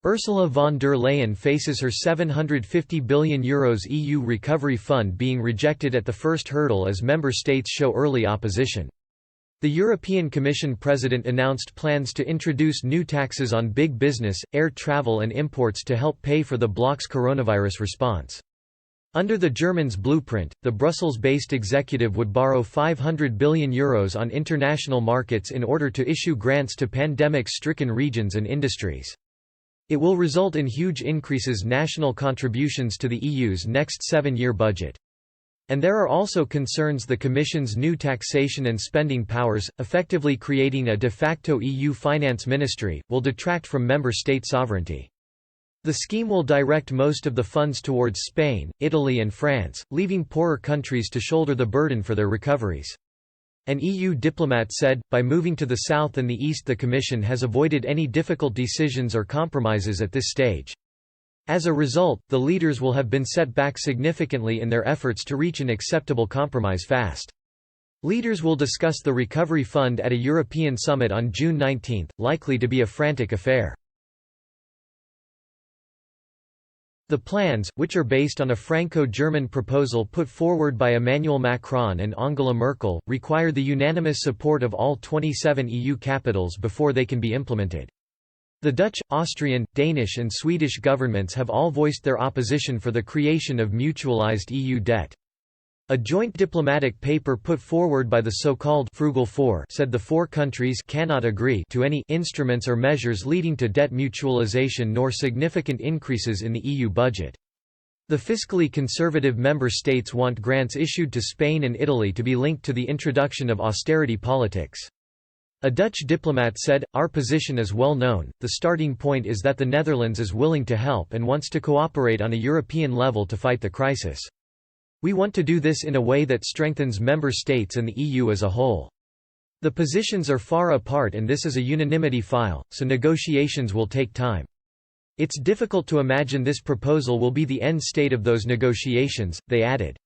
Ursula von der Leyen faces her €750 billion EU recovery fund being rejected at the first hurdle as member states show early opposition. The European Commission President announced plans to introduce new taxes on big business, air travel and imports to help pay for the bloc's coronavirus response. Under the Germans' blueprint, the Brussels-based executive would borrow €500 billion on international markets in order to issue grants to pandemic-stricken regions and industries. It will result in huge increases national contributions to the EU's next 7-year budget. And there are also concerns the Commission's new taxation and spending powers, effectively creating a de facto EU finance ministry, will detract from member state sovereignty. The scheme will direct most of the funds towards Spain, Italy and France, leaving poorer countries to shoulder the burden for their recoveries. An EU diplomat said, by moving to the south and the east the Commission has avoided any difficult decisions or compromises at this stage. As a result, the leaders will have been set back significantly in their efforts to reach an acceptable compromise fast. Leaders will discuss the recovery fund at a European summit on June 19, likely to be a frantic affair. The plans, which are based on a Franco-German proposal put forward by Emmanuel Macron and Angela Merkel, require the unanimous support of all 27 EU capitals before they can be implemented. The Dutch, Austrian, Danish and Swedish governments have all voiced their opposition for the creation of mutualized EU debt. A joint diplomatic paper put forward by the so-called Frugal Four said the four countries cannot agree to any instruments or measures leading to debt mutualization nor significant increases in the EU budget. The fiscally conservative member states want grants issued to Spain and Italy to be linked to the introduction of austerity politics. A Dutch diplomat said, "Our position is well known, the starting point is that the Netherlands is willing to help and wants to cooperate on a European level to fight the crisis. We want to do this in a way that strengthens member states and the EU as a whole. The positions are far apart and this is a unanimity file, so negotiations will take time. It's difficult to imagine this proposal will be the end state of those negotiations," they added.